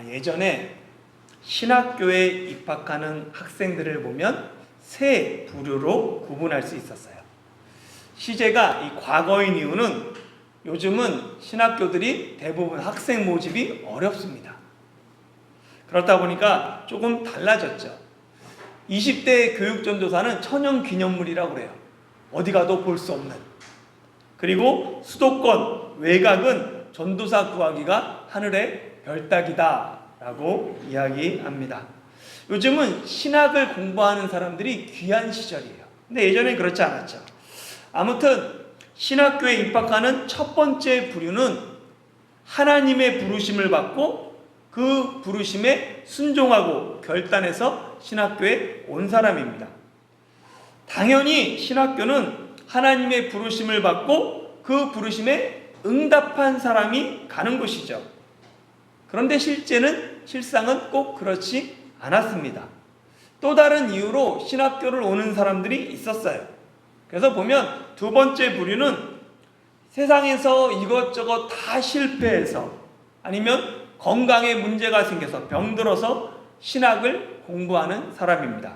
예전에 신학교에 입학하는 학생들을 보면 세 부류로 구분할 수 있었어요. 시제가 이 과거인 이유는 요즘은 신학교들이 대부분 학생 모집이 어렵습니다. 그렇다 보니까 조금 달라졌죠. 20대 교육전도사는 천연기념물이라고 그래요. 어디 가도 볼 수 없는. 그리고 수도권 외곽은 전도사 구하기가 하늘의 별따기다 라고 이야기합니다. 요즘은 신학을 공부하는 사람들이 귀한 시절이에요. 근데 예전엔 그렇지 않았죠. 아무튼 신학교에 입학하는 첫 번째 부류는 하나님의 부르심을 받고 그 부르심에 순종하고 결단해서 신학교에 온 사람입니다. 당연히 신학교는 하나님의 부르심을 받고 그 부르심에 응답한 사람이 가는 곳이죠. 그런데 실상은 꼭 그렇지 않았습니다. 또 다른 이유로 신학교를 오는 사람들이 있었어요. 그래서 보면 두 번째 부류는 세상에서 이것저것 다 실패해서 아니면 건강에 문제가 생겨서 병들어서 신학을 공부하는 사람입니다.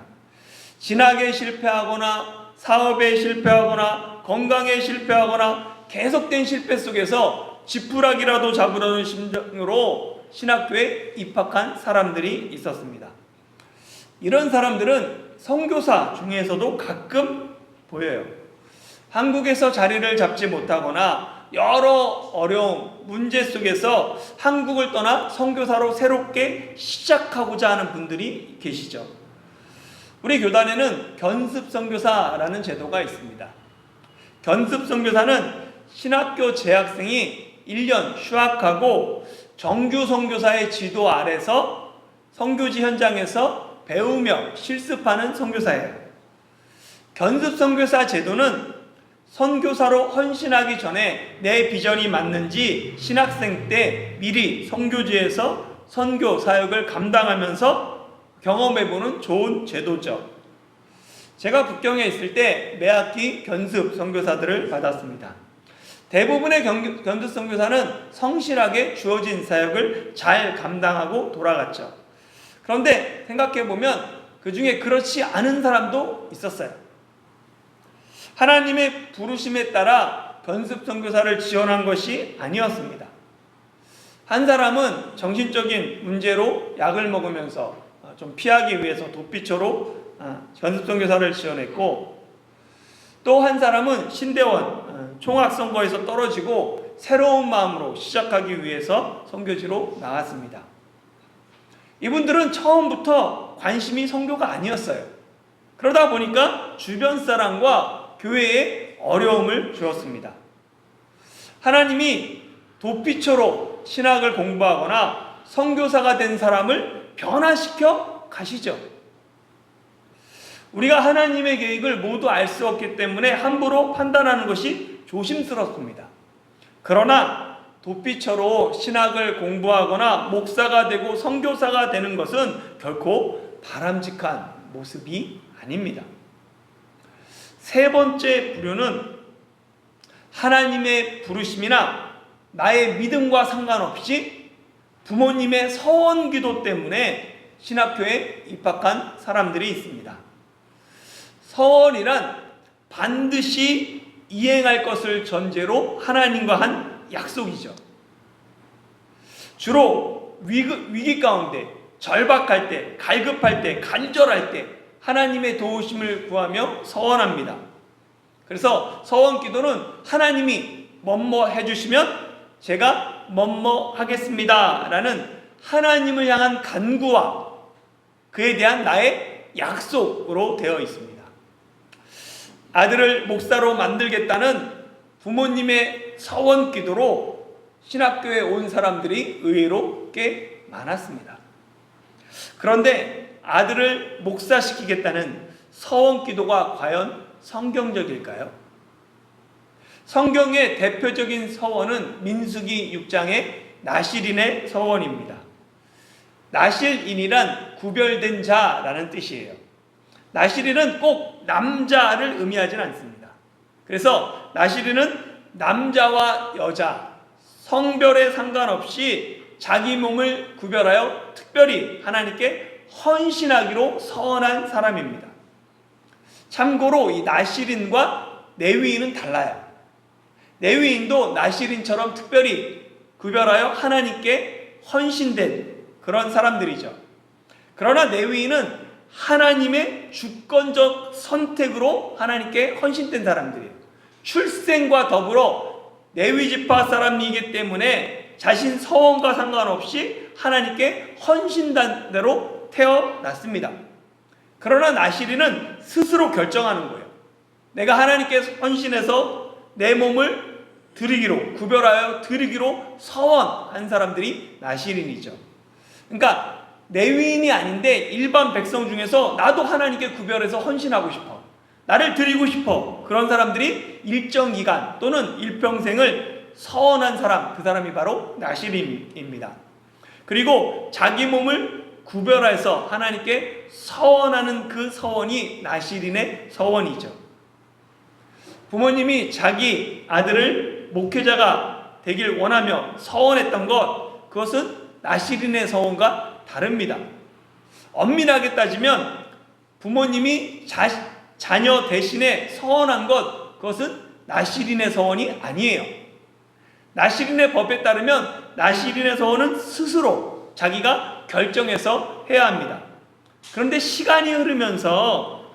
진학에 실패하거나 사업에 실패하거나 건강에 실패하거나 계속된 실패 속에서 지푸라기라도 잡으려는 심정으로 신학교에 입학한 사람들이 있었습니다. 이런 사람들은 선교사 중에서도 가끔 보여요. 한국에서 자리를 잡지 못하거나 여러 어려움, 문제 속에서 한국을 떠나 선교사로 새롭게 시작하고자 하는 분들이 계시죠. 우리 교단에는 견습선교사라는 제도가 있습니다. 견습선교사는 신학교 재학생이 1년 휴학하고 정규 선교사의 지도 아래서 선교지 현장에서 배우며 실습하는 선교사예요. 견습선교사 제도는 선교사로 헌신하기 전에 내 비전이 맞는지 신학생 때 미리 선교지에서 선교 사역을 감당하면서 경험해보는 좋은 제도죠. 제가 북경에 있을 때 매학기 견습 선교사들을 받았습니다. 대부분의 견습 선교사는 성실하게 주어진 사역을 잘 감당하고 돌아갔죠. 그런데 생각해보면 그 중에 그렇지 않은 사람도 있었어요. 하나님의 부르심에 따라 견습 선교사를 지원한 것이 아니었습니다. 한 사람은 정신적인 문제로 약을 먹으면서 좀 피하기 위해서 도피처로 견습 선교사를 지원했고, 또 한 사람은 신대원 총학선거에서 떨어지고 새로운 마음으로 시작하기 위해서 선교지로 나갔습니다. 이분들은 처음부터 관심이 선교가 아니었어요. 그러다 보니까 주변 사람과 교회에 어려움을 주었습니다. 하나님이 도피처로 신학을 공부하거나 선교사가 된 사람을 변화시켜 가시죠. 우리가 하나님의 계획을 모두 알 수 없기 때문에 함부로 판단하는 것이 조심스럽습니다. 그러나 도피처로 신학을 공부하거나 목사가 되고 선교사가 되는 것은 결코 바람직한 모습이 아닙니다. 세 번째 부류는 하나님의 부르심이나 나의 믿음과 상관없이 부모님의 서원 기도 때문에 신학교에 입학한 사람들이 있습니다. 서원이란 반드시 이행할 것을 전제로 하나님과 한 약속이죠. 주로 위기 가운데, 절박할 때, 갈급할 때, 간절할 때 하나님의 도우심을 구하며 서원합니다. 그래서 서원 기도는 하나님이 뭐뭐 해주시면 제가 뭐뭐 하겠습니다 라는 하나님을 향한 간구와 그에 대한 나의 약속으로 되어 있습니다. 아들을 목사로 만들겠다는 부모님의 서원 기도로 신학교에 온 사람들이 의외로 꽤 많았습니다. 그런데 아들을 목사시키겠다는 서원 기도가 과연 성경적일까요? 성경의 대표적인 서원은 민수기 6장의 나실인의 서원입니다. 나실인이란 구별된 자라는 뜻이에요. 나실인은 꼭 남자를 의미하지는 않습니다. 그래서 나실인은 남자와 여자, 성별에 상관없이 자기 몸을 구별하여 특별히 하나님께 헌신하기로 서원한 사람입니다. 참고로 이 나실인과 레위인은 달라요. 레위인도 나실인처럼 특별히 구별하여 하나님께 헌신된 그런 사람들이죠. 그러나 레위인은 하나님의 주권적 선택으로 하나님께 헌신된 사람들이에요. 출생과 더불어 레위 지파 사람이기 때문에 자신 서원과 상관없이 하나님께 헌신된 대로 태어났습니다. 그러나 나실인은 스스로 결정하는 거예요. 내가 하나님께 헌신해서 내 몸을 드리기로, 구별하여 드리기로 서원한 사람들이 나실인이죠. 그러니까 레위인이 아닌데 일반 백성 중에서 나도 하나님께 구별해서 헌신하고 싶어, 나를 드리고 싶어, 그런 사람들이 일정 기간 또는 일평생을 서원한 사람, 그 사람이 바로 나실인입니다. 그리고 자기 몸을 구별해서 하나님께 서원하는 그 서원이 나실인의 서원이죠. 부모님이 자기 아들을 목회자가 되길 원하며 서원했던 것, 그것은 나실인의 서원과 다릅니다. 엄밀하게 따지면 부모님이 자녀 대신에 서원한 것, 그것은 나실인의 서원이 아니에요. 나실인의 법에 따르면 나실인의 서원은 스스로 자기가 결정해서 해야 합니다. 그런데 시간이 흐르면서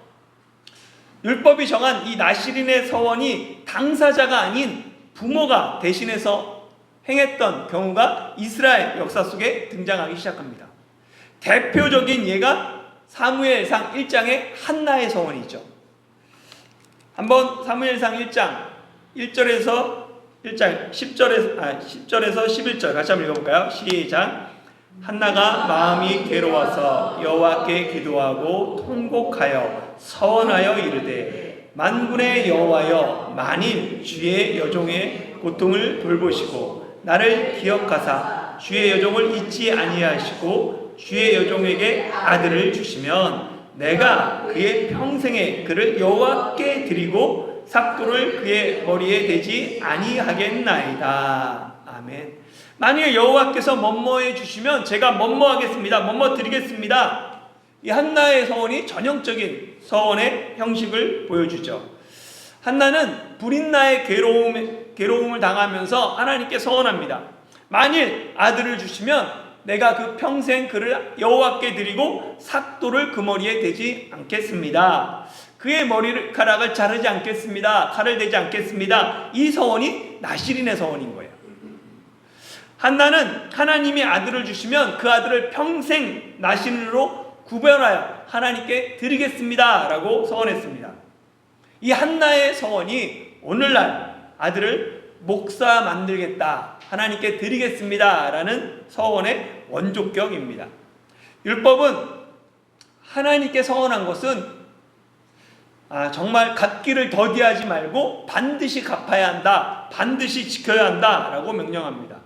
율법이 정한 이 나실인의 서원이 당사자가 아닌 부모가 대신해서 행했던 경우가 이스라엘 역사 속에 등장하기 시작합니다. 대표적인 예가 사무엘상 1장의 한나의 서원이죠. 한번 사무엘상 1장 1절에서 10절에서 11절 같이 한번 읽어볼까요? 시작. 한나가 마음이 괴로워서 여호와께 기도하고 통곡하여 서원하여 이르되 만군의 여호와여, 만일 주의 여종의 고통을 돌보시고 나를 기억하사 주의 여종을 잊지 아니하시고 주의 여종에게 아들을 주시면 내가 그의 평생에 그를 여호와께 드리고 삭도를 그의 머리에 대지 아니하겠나이다. 아멘. 만일 여호와께서 뭐뭐해 주시면 제가 뭐뭐하겠습니다, 뭐뭐 드리겠습니다. 이 한나의 서원이 전형적인 서원의 형식을 보여주죠. 한나는 불임나의 괴로움을 당하면서 하나님께 서원합니다. 만일 아들을 주시면 내가 그 평생 그를 여호와께 드리고 삭도를 그 머리에 대지 않겠습니다. 그의 머리카락을 자르지 않겠습니다. 칼을 대지 않겠습니다. 이 서원이 나실인의 서원인 거예요. 한나는 하나님이 아들을 주시면 그 아들을 평생 나실인으로 구별하여 하나님께 드리겠습니다 라고 서원했습니다. 이 한나의 서원이 오늘날 아들을 목사 만들겠다, 하나님께 드리겠습니다 라는 서원의 원조격입니다. 율법은 하나님께 서원한 것은 정말 갚기를 더디하지 말고 반드시 갚아야 한다, 반드시 지켜야 한다 라고 명령합니다.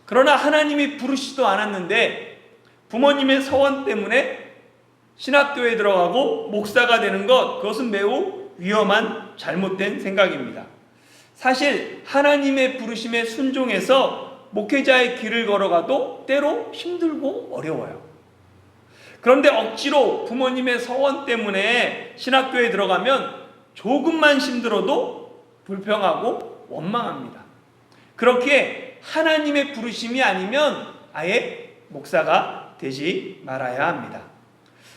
그러나 하나님이 부르시지도 않았는데 부모님의 서원 때문에 신학교에 들어가고 목사가 되는 것, 그것은 매우 위험한 잘못된 생각입니다. 사실 하나님의 부르심에 순종해서 목회자의 길을 걸어가도 때로 힘들고 어려워요. 그런데 억지로 부모님의 서원 때문에 신학교에 들어가면 조금만 힘들어도 불평하고 원망합니다. 그렇기에 하나님의 부르심이 아니면 아예 목사가 되지 말아야 합니다.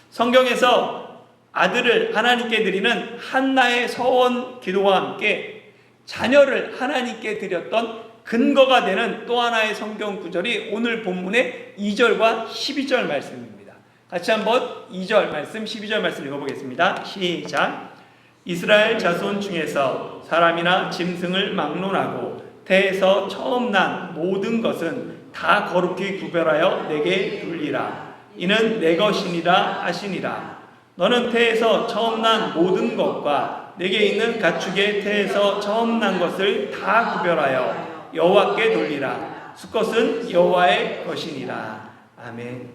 성경에서 아들을 하나님께 드리는 한나의 서원 기도와 함께 자녀를 하나님께 드렸던 근거가 되는 또 하나의 성경 구절이 오늘 본문의 2절과 12절 말씀입니다. 같이 한번 2절 말씀, 12절 말씀 읽어보겠습니다. 시작. 이스라엘 자손 중에서 사람이나 짐승을 막론하고 태에서 처음 난 모든 것은 다 거룩히 구별하여 내게 돌리라. 이는 내 것이니라 하시니라. 너는 태에서 처음 난 모든 것과 내게 있는 가축의 태에서 처음 난 것을 다 구별하여 여호와께 돌리라. 수컷은 여호와의 것이니라. 아멘.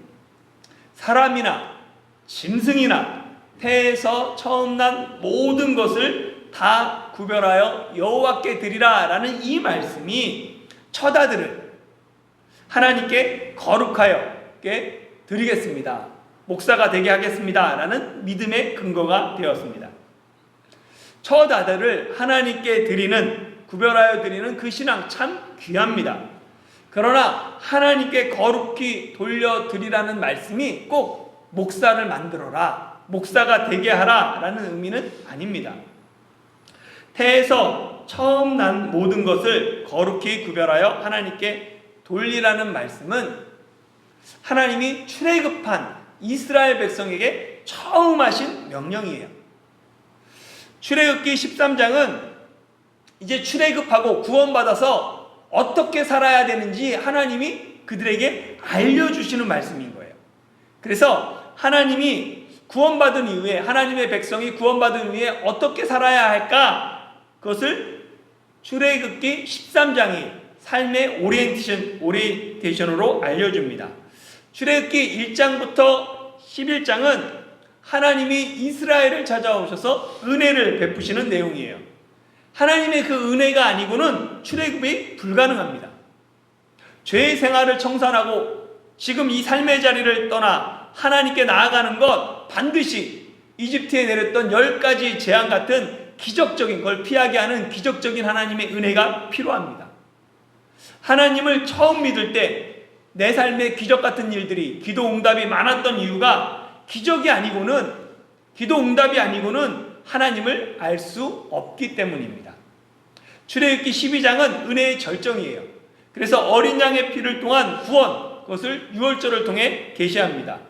사람이나 짐승이나 태에서 처음 난 모든 것을 다 구별하여 여호와께 드리라 라는 이 말씀이 첫 아들을 하나님께 거룩하여 드리겠습니다. 목사가 되게 하겠습니다. 라는 믿음의 근거가 되었습니다. 첫 아들을 하나님께 구별하여 드리는 그 신앙 참 귀합니다. 그러나 하나님께 거룩히 돌려드리라는 말씀이 꼭 목사를 만들어라, 목사가 되게 하라 라는 의미는 아닙니다. 태에서 처음 난 모든 것을 거룩히 구별하여 하나님께 돌리라는 말씀은 하나님이 출애굽한 이스라엘 백성에게 처음 하신 명령이에요. 출애굽기 13장은 이제 출애굽하고 구원받아서 어떻게 살아야 되는지 하나님이 그들에게 알려주시는 말씀인 거예요. 그래서 하나님이 구원받은 이후에, 하나님의 백성이 구원받은 이후에 어떻게 살아야 할까? 그것을 출애굽기 13장이 삶의 오리엔테이션으로 알려줍니다. 출애굽기 1장부터 11장은 하나님이 이스라엘을 찾아오셔서 은혜를 베푸시는 내용이에요. 하나님의 그 은혜가 아니고는 출애굽이 불가능합니다. 죄의 생활을 청산하고 지금 이 삶의 자리를 떠나 하나님께 나아가는 것, 반드시 이집트에 내렸던 10가지 재앙 같은 기적적인 걸 피하게 하는 기적적인 하나님의 은혜가 필요합니다. 하나님을 처음 믿을 때 내 삶에 기적 같은 일들이, 기도 응답이 많았던 이유가 기도 응답이 아니고는 하나님을 알 수 없기 때문입니다. 출애굽기 12장은 은혜의 절정이에요. 그래서 어린 양의 피를 통한 구원, 그것을 유월절을 통해 계시합니다.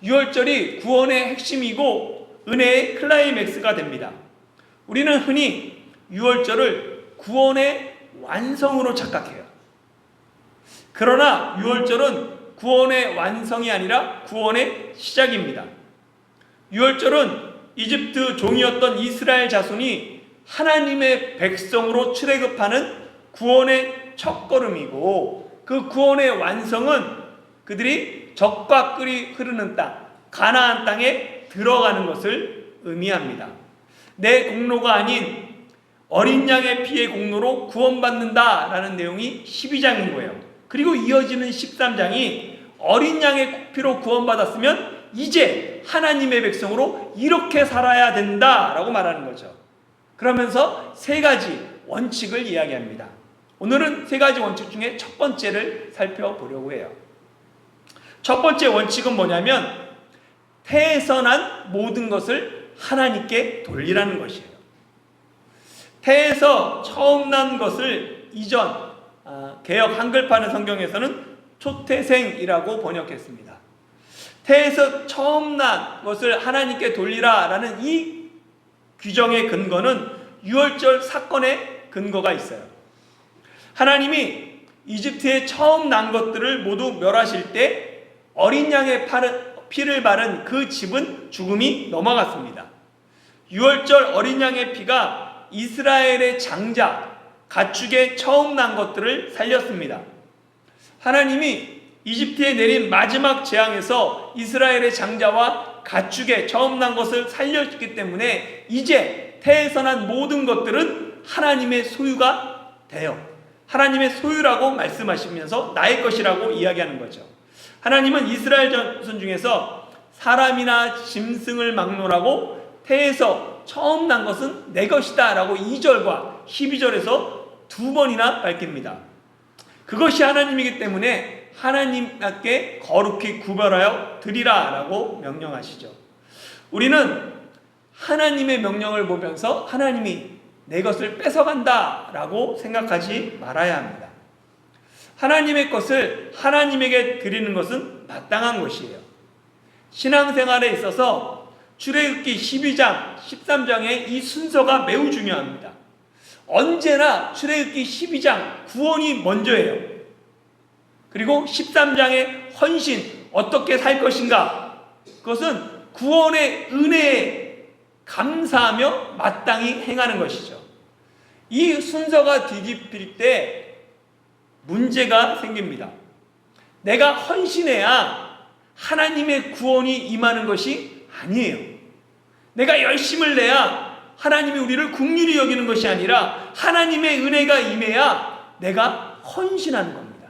유월절이 구원의 핵심이고 은혜의 클라이맥스가 됩니다. 우리는 흔히 유월절을 구원의 완성으로 착각해요. 그러나 유월절은 구원의 완성이 아니라 구원의 시작입니다. 유월절은 이집트 종이었던 이스라엘 자손이 하나님의 백성으로 출애굽하는 구원의 첫걸음이고, 그 구원의 완성은 그들이 적과 꿀이 흐르는 땅, 가나안 땅에 들어가는 것을 의미합니다. 내 공로가 아닌 어린 양의 피의 공로로 구원받는다라는 내용이 12장인 거예요. 그리고 이어지는 13장이 어린 양의 피로 구원받았으면 이제 하나님의 백성으로 이렇게 살아야 된다라고 말하는 거죠. 그러면서 3가지 원칙을 이야기합니다. 오늘은 3가지 원칙 중에 첫 번째를 살펴보려고 해요. 첫 번째 원칙은 뭐냐면 태에서 난 모든 것을 하나님께 돌리라는 것이에요. 태에서 처음 난 것을 이전 개역 한글판의 성경에서는 초태생이라고 번역했습니다. 태에서 처음 난 것을 하나님께 돌리라라는 이 규정의 근거는 유월절 사건의 근거가 있어요. 하나님이 이집트에 처음 난 것들을 모두 멸하실 때 어린 양의 피를 바른 그 집은 죽음이 넘어갔습니다. 유월절 어린 양의 피가 이스라엘의 장자, 가축의 처음 난 것들을 살렸습니다. 하나님이 이집트에 내린 마지막 재앙에서 이스라엘의 장자와 가축의 처음 난 것을 살렸기 때문에 이제 태에서 난 모든 것들은 하나님의 소유가 돼요. 하나님의 소유라고 말씀하시면서 나의 것이라고 이야기하는 거죠. 하나님은 이스라엘 자손 중에서 사람이나 짐승을 막론하고 태에서 처음 난 것은 내 것이다 라고 2절과 12절에서 2번이나 밝힙니다. 그것이 하나님이기 때문에 하나님께 거룩히 구별하여 드리라 라고 명령하시죠. 우리는 하나님의 명령을 보면서 하나님이 내 것을 뺏어간다 라고 생각하지 말아야 합니다. 하나님의 것을 하나님에게 드리는 것은 마땅한 것이에요. 신앙생활에 있어서 출애굽기 12장, 13장의 이 순서가 매우 중요합니다. 언제나 출애굽기 12장 구원이 먼저예요. 그리고 13장의 헌신, 어떻게 살 것인가, 그것은 구원의 은혜에 감사하며 마땅히 행하는 것이죠. 이 순서가 뒤집힐 때 문제가 생깁니다. 내가 헌신해야 하나님의 구원이 임하는 것이 아니에요. 내가 열심을 내야 하나님이 우리를 긍휼히 여기는 것이 아니라 하나님의 은혜가 임해야 내가 헌신하는 겁니다.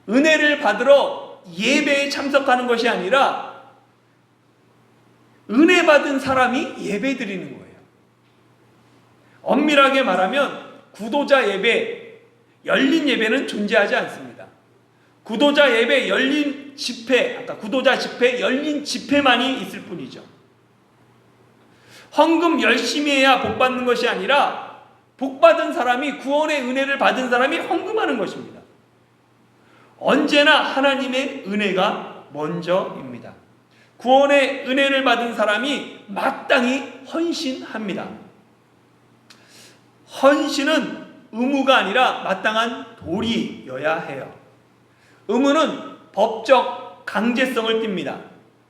은혜를 받으러 예배에 참석하는 것이 아니라 은혜 받은 사람이 예배 드리는 거예요. 엄밀하게 말하면 구도자 예배, 열린 예배는 존재하지 않습니다. 구도자 예배, 열린 집회, 아까 구도자 집회, 열린 집회만이 있을 뿐이죠. 헌금 열심히 해야 복 받는 것이 아니라 복 받은 사람이, 구원의 은혜를 받은 사람이 헌금하는 것입니다. 언제나 하나님의 은혜가 먼저입니다. 구원의 은혜를 받은 사람이 마땅히 헌신합니다. 헌신은 의무가 아니라 마땅한 도리여야 해요. 의무는 법적 강제성을 띱니다.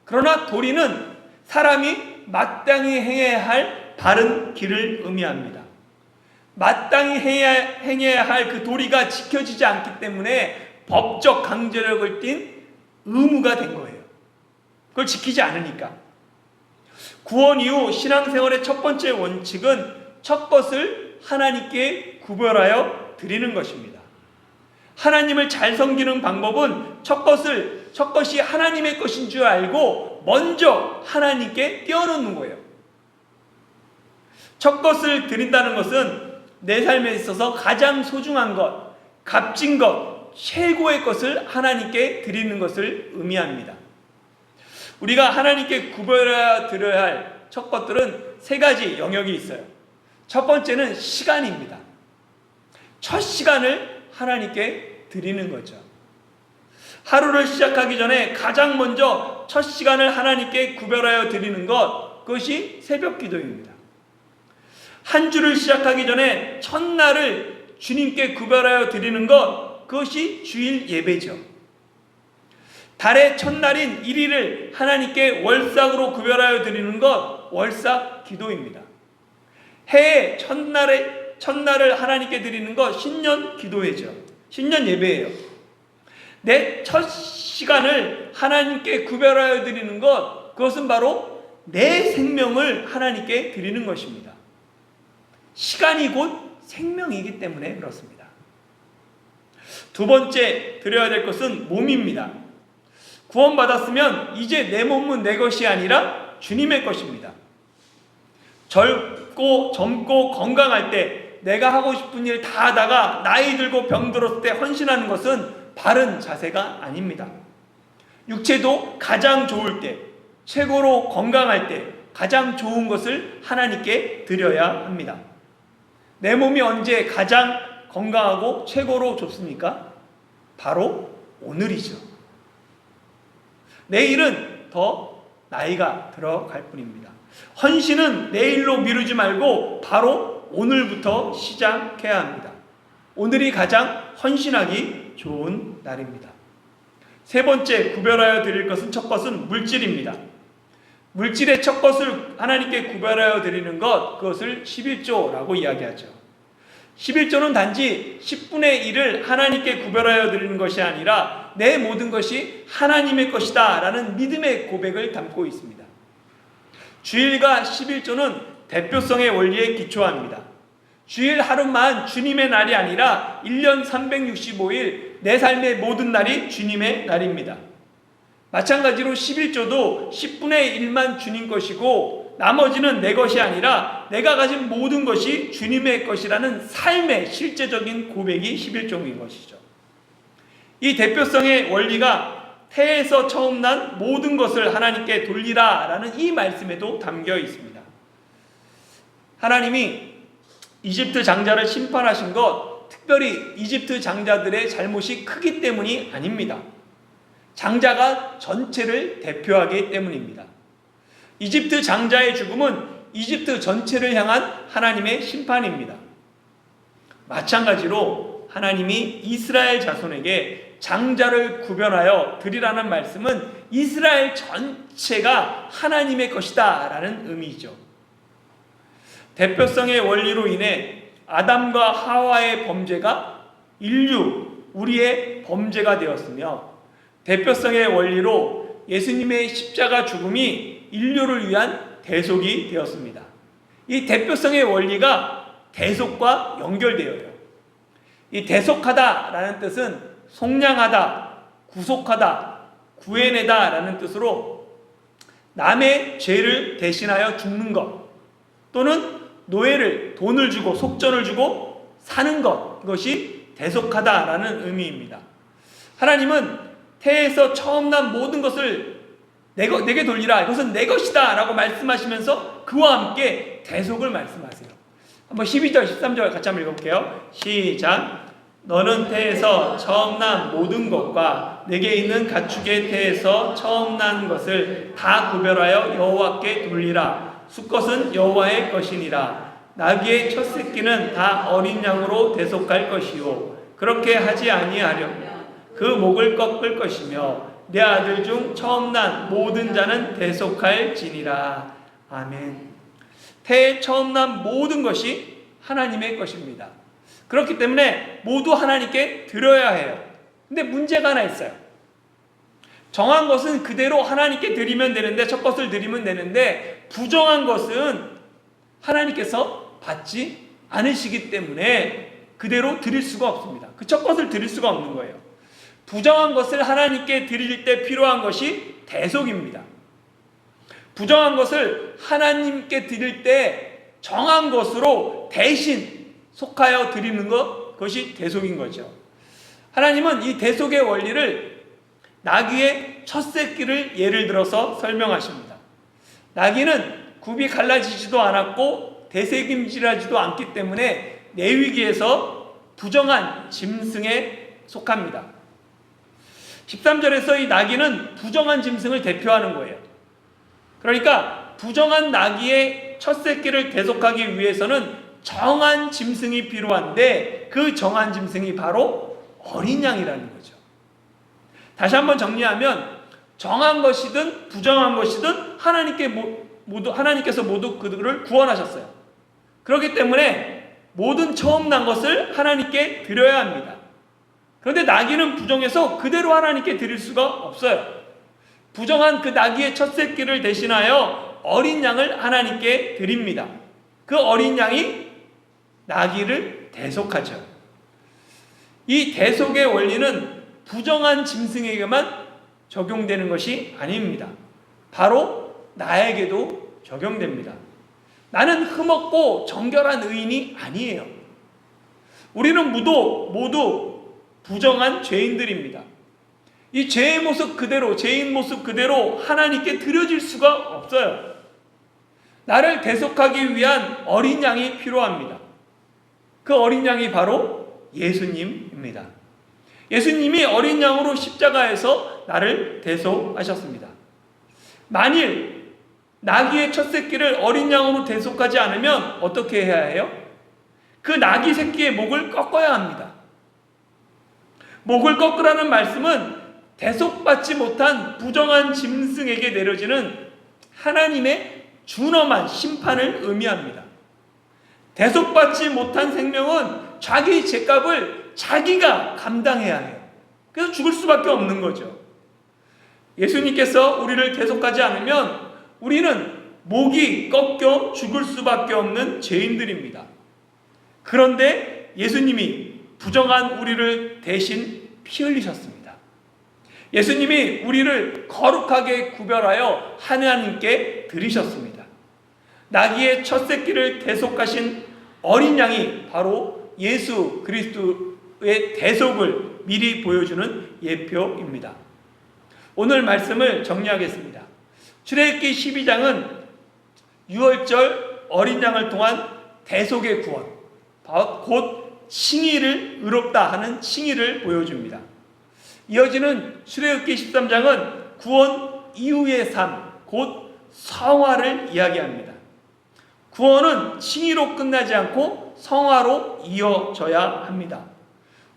그러나 도리는 사람이 마땅히 행해야 할 바른 길을 의미합니다. 마땅히 행해야 할 그 도리가 지켜지지 않기 때문에 법적 강제력을 띤 의무가 된 거예요. 그걸 지키지 않으니까. 구원 이후 신앙생활의 첫 번째 원칙은 첫 것을 하나님께 구별하여 드리는 것입니다. 하나님을 잘 섬기는 방법은 첫 것이 하나님의 것인 줄 알고 먼저 하나님께 띄워놓는 거예요. 첫 것을 드린다는 것은 내 삶에 있어서 가장 소중한 것, 값진 것, 최고의 것을 하나님께 드리는 것을 의미합니다. 우리가 하나님께 구별하여 드려야 할 첫 것들은 세 가지 영역이 있어요. 첫 번째는 시간입니다. 첫 시간을 하나님께 드리는 거죠. 하루를 시작하기 전에 가장 먼저 첫 시간을 하나님께 구별하여 드리는 것, 그것이 새벽 기도입니다. 한 주를 시작하기 전에 첫날을 주님께 구별하여 드리는 것, 그것이 주일 예배죠. 달의 첫날인 1일을 하나님께 월삭으로 구별하여 드리는 것, 월삭 기도입니다. 해의 첫날을 하나님께 드리는 것, 신년 기도회죠. 신년 예배예요. 내 첫 시간을 하나님께 구별하여 드리는 것, 그것은 바로 내 생명을 하나님께 드리는 것입니다. 시간이 곧 생명이기 때문에 그렇습니다. 두 번째 드려야 될 것은 몸입니다. 구원받았으면 이제 내 몸은 내 것이 아니라 주님의 것입니다. 젊고 건강할 때 내가 하고 싶은 일 다 하다가 나이 들고 병 들었을 때 헌신하는 것은 바른 자세가 아닙니다. 육체도 가장 좋을 때, 최고로 건강할 때 가장 좋은 것을 하나님께 드려야 합니다. 내 몸이 언제 가장 건강하고 최고로 좋습니까? 바로 오늘이죠. 내일은 더 나이가 들어갈 뿐입니다. 헌신은 내일로 미루지 말고 바로 오늘부터 시작해야 합니다. 오늘이 가장 헌신하기 좋은 날입니다. 세 번째 구별하여 드릴 것은, 첫 것은 물질입니다. 물질의 첫 것을 하나님께 구별하여 드리는 것, 그것을 11조라고 이야기하죠. 11조는 단지 10분의 1을 하나님께 구별하여 드리는 것이 아니라 내 모든 것이 하나님의 것이다 라는 믿음의 고백을 담고 있습니다. 주일과 11조는 대표성의 원리에 기초합니다. 주일 하루만 주님의 날이 아니라 1년 365일 내 삶의 모든 날이 주님의 날입니다. 마찬가지로 11조도 10분의 1만 주님 것이고 나머지는 내 것이 아니라 내가 가진 모든 것이 주님의 것이라는 삶의 실제적인 고백이 11조인 것이죠. 이 대표성의 원리가 태에서 처음 난 모든 것을 하나님께 돌리라 라는 이 말씀에도 담겨 있습니다. 하나님이 이집트 장자를 심판하신 것, 특별히 이집트 장자들의 잘못이 크기 때문이 아닙니다. 장자가 전체를 대표하기 때문입니다. 이집트 장자의 죽음은 이집트 전체를 향한 하나님의 심판입니다. 마찬가지로 하나님이 이스라엘 자손에게 장자를 구별하여 드리라는 말씀은 이스라엘 전체가 하나님의 것이다 라는 의미죠. 대표성의 원리로 인해 아담과 하와의 범죄가 우리의 범죄가 되었으며, 대표성의 원리로 예수님의 십자가 죽음이 인류를 위한 대속이 되었습니다. 이 대표성의 원리가 대속과 연결되어요. 이 대속하다 라는 뜻은 속량하다, 구속하다, 구해내다 라는 뜻으로 남의 죄를 대신하여 죽는 것, 또는 노예를, 돈을 주고 속전을 주고 사는 것, 이것이 대속하다 라는 의미입니다. 하나님은 태에서 처음 난 모든 것을 내게 돌리라, 이것은 내 것이다 라고 말씀하시면서 그와 함께 대속을 말씀하세요. 한번 12절 13절 같이 한번 읽어볼게요. 시작. 너는 태에서 처음 난 모든 것과 내게 있는 가축의 태에서 처음 난 것을 다 구별하여 여호와께 돌리라. 수컷은 여호와의 것이니라. 나귀의 첫 새끼는 다 어린 양으로 대속할 것이요, 그렇게 하지 아니하려면 그 목을 꺾을 것이며 내 아들 중 처음 난 모든 자는 대속할지니라. 아멘. 태에 처음 난 모든 것이 하나님의 것입니다. 그렇기 때문에 모두 하나님께 드려야 해요. 근데 문제가 하나 있어요. 정한 것은 그대로 하나님께 드리면 되는데, 첫 것을 드리면 되는데, 부정한 것은 하나님께서 받지 않으시기 때문에 그대로 드릴 수가 없습니다. 그 첫 것을 드릴 수가 없는 거예요. 부정한 것을 하나님께 드릴 때 필요한 것이 대속입니다. 부정한 것을 하나님께 드릴 때 정한 것으로 대신 속하여 드리는 것, 그것이 대속인 거죠. 하나님은 이 대속의 원리를 나귀의 첫 새끼를 예를 들어서 설명하십니다. 나귀는 굽이 갈라지지도 않았고 되새김질하지도 않기 때문에 내위기에서 부정한 짐승에 속합니다. 13절에서 이 나귀는 부정한 짐승을 대표하는 거예요. 그러니까 부정한 나귀의 첫 새끼를 대속하기 위해서는 정한 짐승이 필요한데, 그 정한 짐승이 바로 어린 양이라는 거죠. 다시 한번 정리하면, 정한 것이든 부정한 것이든 하나님께서 모두 그들을 구원하셨어요. 그렇기 때문에 모든 처음 난 것을 하나님께 드려야 합니다. 그런데 나귀는 부정해서 그대로 하나님께 드릴 수가 없어요. 부정한 그 나귀의 첫 새끼를 대신하여 어린 양을 하나님께 드립니다. 그 어린 양이 나귀를 대속하죠. 이 대속의 원리는 부정한 짐승에게만 적용되는 것이 아닙니다. 바로 나에게도 적용됩니다. 나는 흠없고 정결한 의인이 아니에요. 우리는 모두 부정한 죄인들입니다. 이 죄의 모습 그대로, 죄인 모습 그대로 하나님께 드려질 수가 없어요. 나를 대속하기 위한 어린 양이 필요합니다. 그 어린 양이 바로 예수님입니다. 예수님이 어린 양으로 십자가에서 나를 대속하셨습니다. 만일 나귀의 첫 새끼를 어린 양으로 대속하지 않으면 어떻게 해야 해요? 그 나귀 새끼의 목을 꺾어야 합니다. 목을 꺾으라는 말씀은 대속받지 못한 부정한 짐승에게 내려지는 하나님의 준엄한 심판을 의미합니다. 대속받지 못한 생명은 자기 죄값을 자기가 감당해야 해요. 그래서 죽을 수밖에 없는 거죠. 예수님께서 우리를 대속하지 않으면 우리는 목이 꺾여 죽을 수밖에 없는 죄인들입니다. 그런데 예수님이 부정한 우리를 대신 피 흘리셨습니다. 예수님이 우리를 거룩하게 구별하여 하나님께 드리셨습니다. 나귀의 첫 새끼를 대속하신 어린 양이 바로 예수 그리스도의 대속을 미리 보여주는 예표입니다. 오늘 말씀을 정리하겠습니다. 출애굽기 12장은 6월절 어린 양을 통한 대속의 구원, 곧 칭의를 의롭다 하는 칭의를 보여줍니다. 이어지는 출애굽기 13장은 구원 이후의 삶, 곧 성화를 이야기합니다. 구원은 칭의로 끝나지 않고 성화로 이어져야 합니다.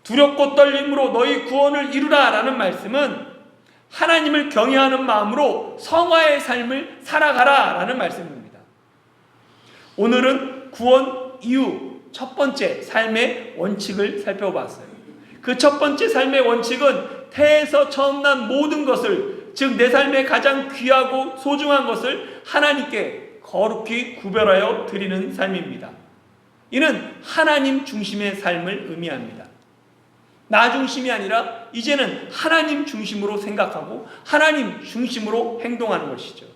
두렵고 떨림으로 너희 구원을 이루라 라는 말씀은 하나님을 경외하는 마음으로 성화의 삶을 살아가라 라는 말씀입니다. 오늘은 구원 이후 첫 번째 삶의 원칙을 살펴봤어요. 그 첫 번째 삶의 원칙은 태에서 처음 난 모든 것을, 즉 내 삶의 가장 귀하고 소중한 것을 하나님께 거룩히 구별하여 드리는 삶입니다. 이는 하나님 중심의 삶을 의미합니다. 나 중심이 아니라 이제는 하나님 중심으로 생각하고 하나님 중심으로 행동하는 것이죠.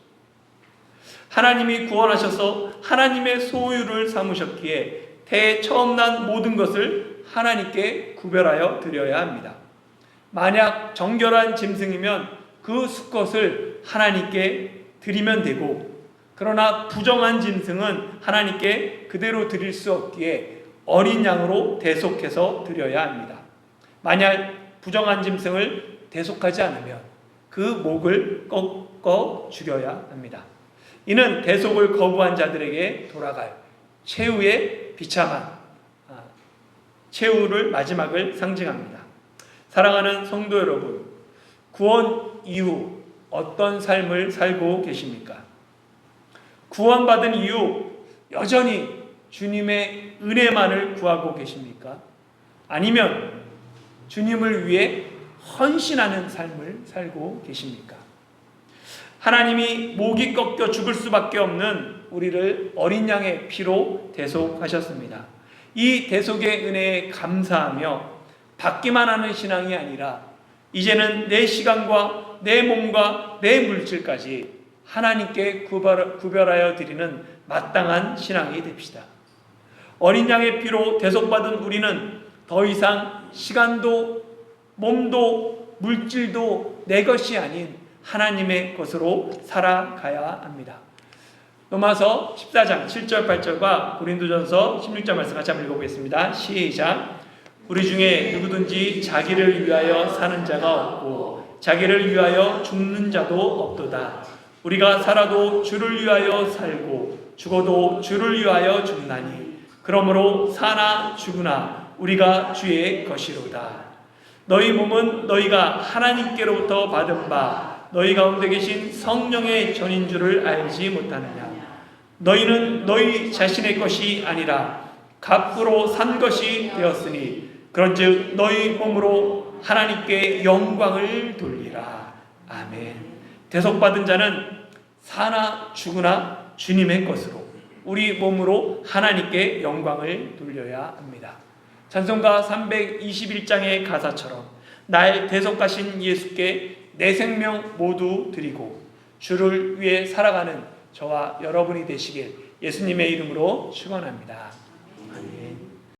하나님이 구원하셔서 하나님의 소유를 삼으셨기에 처음 난 모든 것을 하나님께 구별하여 드려야 합니다. 만약 정결한 짐승이면 그 수컷을 하나님께 드리면 되고, 그러나 부정한 짐승은 하나님께 그대로 드릴 수 없기에 어린 양으로 대속해서 드려야 합니다. 만약 부정한 짐승을 대속하지 않으면 그 목을 꺾어 죽여야 합니다. 이는 대속을 거부한 자들에게 돌아갈 최후의 비참한 최후를 마지막을 상징합니다. 사랑하는 성도 여러분, 구원 이후 어떤 삶을 살고 계십니까? 구원받은 이후 여전히 주님의 은혜만을 구하고 계십니까? 아니면 주님을 위해 헌신하는 삶을 살고 계십니까? 하나님이 목이 꺾여 죽을 수밖에 없는 우리를 어린 양의 피로 대속하셨습니다. 이 대속의 은혜에 감사하며 받기만 하는 신앙이 아니라 이제는 내 시간과 내 몸과 내 물질까지 하나님께 구별하여 드리는 마땅한 신앙이 됩시다. 어린 양의 피로 대속받은 우리는 더 이상 시간도 몸도 물질도 내 것이 아닌 하나님의 것으로 살아가야 합니다. 로마서 14장 7절 8절과 고린도전서 16절 말씀 같이 한번 읽어보겠습니다. 시작. 우리 중에 누구든지 자기를 위하여 사는 자가 없고 자기를 위하여 죽는 자도 없도다. 우리가 살아도 주를 위하여 살고 죽어도 주를 위하여 죽나니 그러므로 사나 죽으나 우리가 주의 것이로다. 너희 몸은 너희가 하나님께로부터 받은 바 너희 가운데 계신 성령의 전인 줄을 알지 못하느냐. 너희는 너희 자신의 것이 아니라 값으로 산 것이 되었으니 그런즉 너희 몸으로 하나님께 영광을 돌리라. 아멘. 대속받은 자는 사나 죽으나 주님의 것으로 우리 몸으로 하나님께 영광을 돌려야 합니다. 찬송가 321장의 가사처럼 날 대속하신 예수께 내 생명 모두 드리고 주를 위해 살아가는 저와 여러분이 되시길 예수님의 이름으로 축원합니다.